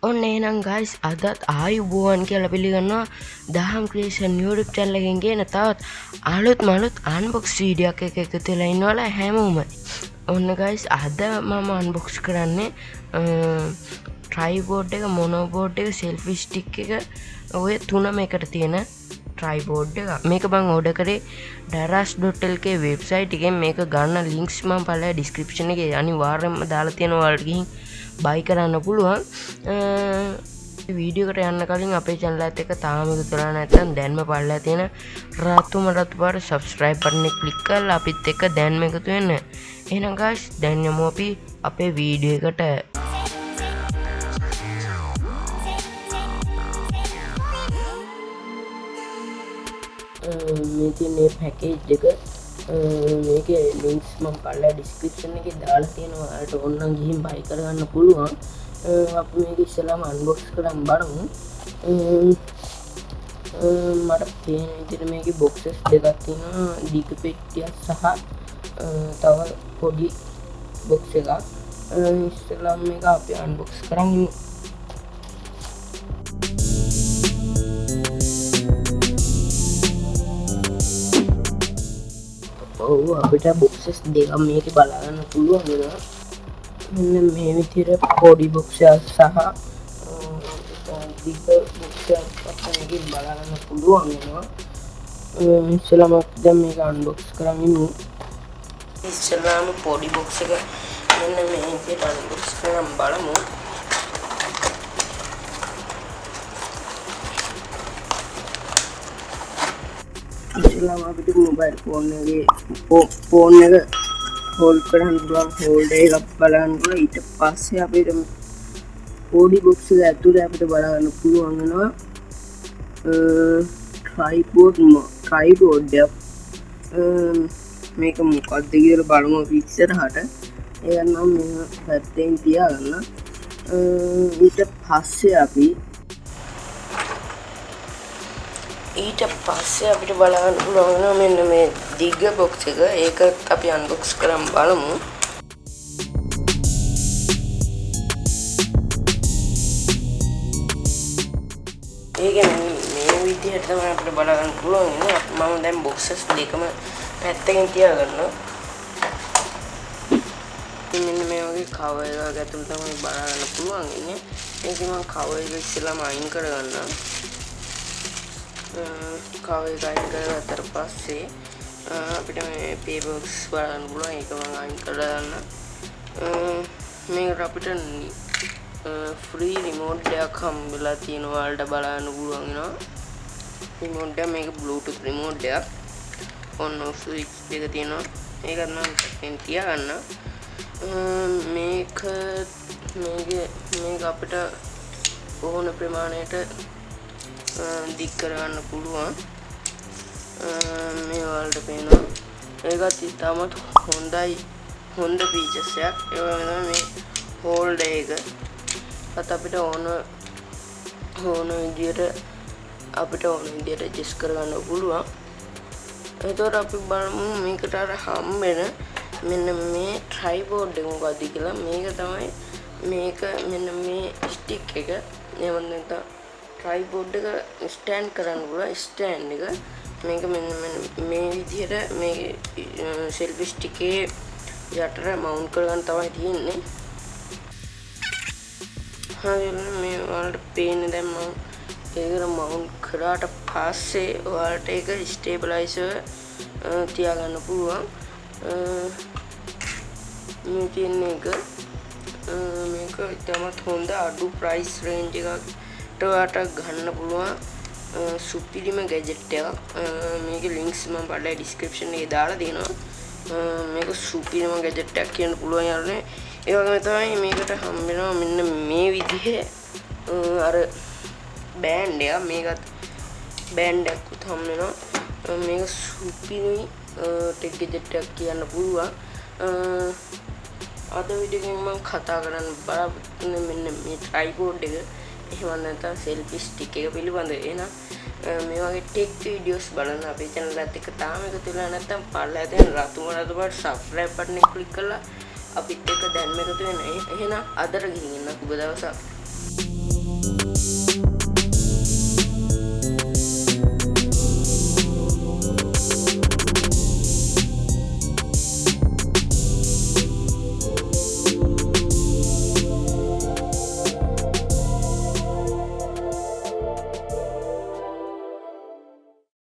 ඔන්න එහෙනම් guys අදත් ආයුබෝවන් කියලා පිළිගන්නවා දහම් ක්‍රියේෂන් YouTube channel එකෙන් ගෙන තවත් අලුත් unbox video එකක් එකතු වෙලා ඉන්නවලා හැමෝම. ඔන්න guys අද මම unbox කරන්නේ tripod එක, monopod එක, selfie stick එක ඔය තුනම එකට තියෙන tripod එක. මේක මම order කරේ daras.lk website එකෙන්. මේක ගන්න links මම පළලා description එකේ අනිවාර්යෙන්ම දාලා තියෙනවා. ඔයාලට ගිහින් buy කරන්න පුළුවන්. වීඩියෝ එකට යන්න කලින් අපේ channel එකත් එක්ක තාම එකතු වෙලා නැත්නම් දැන්ම පල්ලා තියෙන රතු පාට subscribe button එක click කරලා අපිත් එක්ක දැන්ම එකතු වෙන්න. එහෙනම් guys දැන් යමු අපි අපේ වීඩියෝ එකට. මේ තියෙන package එක මේකේ links මම පල්ලා description එකේ දාලා තියෙනවා. ඔයාලට ඕන නම් ගිහින් buy කරගන්න පුළුවන්. අපි මේක ඉස්සෙල්ලාම unbox කරන් බලමු. මට පේන විදිහට මේකේ boxes දෙකක් තියෙනවා. දිග පෙට්ටියක් සහ තව පොඩි box එකක්. ඉස්සෙල්ලාම මේක අපි unbox කරන් ඉමු. අපිට boxes දෙකක් මේකේ බලා ගන්න පුළුවන් වෙනවා. මෙන්න මේ විදිහට පොඩි box එකක් සහ දිග box එකක් මේකේ බලා ගන්න පුළුවන් වෙනවා. ඉස්සෙල්ලාම දැන් මේක unbox කරන් ඉමු. ඉස්සෙල්ලාම පොඩි box එක මෙන්න මේ විදිහට unbox කරන් බලමු. ඉස්සෙල්ලාම අපිට mobile phone එක hold කරන් පුළුවන් holder එකක් බලන්න පුළුවන්. ඊට පස්සේ අපිට පොඩි box එක ඇතුලේ අපිට බලන්න පුළුවන් වෙනවා tripod එක. මේක මොකක්ද කියලා බලමු අපි ඉස්සරහට. ඒක නම් මේ පැත්තෙන් තියාගන්න. ඊට පස්සේ අපිට බලන්න පුළුවන් වෙනවා මෙන්න මේ දිග box එක. ඒක අපි unbox කරන් බලමු. ඒක මේ විදිහට තමයි අපිට බලන්න පුළුවන් වෙන්නේ. මම දැන් boxes දෙකම පැත්තකින් තියාගන්නවා. මෙන්න මේ වගේ cover එකක් ඇතුළේ තමයි බලන්න පුළුවන් ඉන්නේ. ඒක මම cover එක ඉස්සෙල්ලාම අයින් කරගන්නවා. cover එක අයින් කරගත්තට පස්සේ අපිට මේ paper box බලන්න පුළුවන්. ඒක මම අයින් කරලා දාන්න. මේකට අපිට free remote එකක් හම්බෙලා තියෙනවා. ඔයාලට බලන්න පුළුවන් වෙනවා. remote එක මේක bluetooth remote එකක්. on off switch එක තියෙනවා. ඒකත් මම පැත්තෙන් තියාගන්න. මේක අපිට ඕන ප්‍රමාණයට දික් කරගන්න පුළුවන්. මේ වලට පේනවා. ඒකත් ඉතාමත් හොඳ features එකක්. ඒ වගේම මේ holder එක අපිට ඕන විදියට adjust කරගන්න පුළුවන්. එතකොට අපි බලමු මේකට අර හම්බෙන මෙන්න මේ tripod එක මොකක්ද කියලා. මේක තමයි මෙන්න මේ stick එක. එහෙම නැත්නම් tripod එක stand කරන්න පුළුවන් stand එක. මේක මෙන්න මේ විදිහට මේ selfie stick එකේ යටට mount කරගන්න තමයි තියෙන්නේ. හරියට මේ වලට පේන්නේ දැන් මම ඒකට mount කරාට පස්සේ ඔයාලට ඒක stabilizer තියාගන්න පුළුවන්. මේ තියෙන එක මේක ඉතාමත් හොඳ අඩු price range එකකට ඔයාලට ගන්න පුළුවන් සුපිරිම gadget එකක්. මේකේ links මම පළලා description එකේ දාලා දෙනවා. මේක සුපිරිම gadget එකක් කියන්න පුළුවන් යන්නේ. ඒ වගේම තමයි මේකට හම්බෙනවා මෙන්න මේ විදිහේ අර බෑන්ඩ් එක. මේකත් බෑන්ඩ් එකක් උත් හම්බෙනවා. මේක සුපිරි ටෙක් gadget එකක් කියන්න පුළුවන්. අද වීඩියෝ එකෙන් මම කතා කරන්න බලාපොරොත්තු මෙන්න මේ tripod එක. එහෙම නැත්නම් selfie stick එක පිළිබඳව. එහෙනම් මේ වගේ ටෙක් වීඩියෝස් බලන්න අපේ channel එකත් එක්ක තාම එකතු වෙලා නැත්නම් පල්ලා තියෙන රතු පාට subscribe button එක click කරලා අපිත් එක්ක දැන්ම එකතු වෙන්න. එහෙනම් අදට ගිහින් ඉන්න ඔබ දවසක්.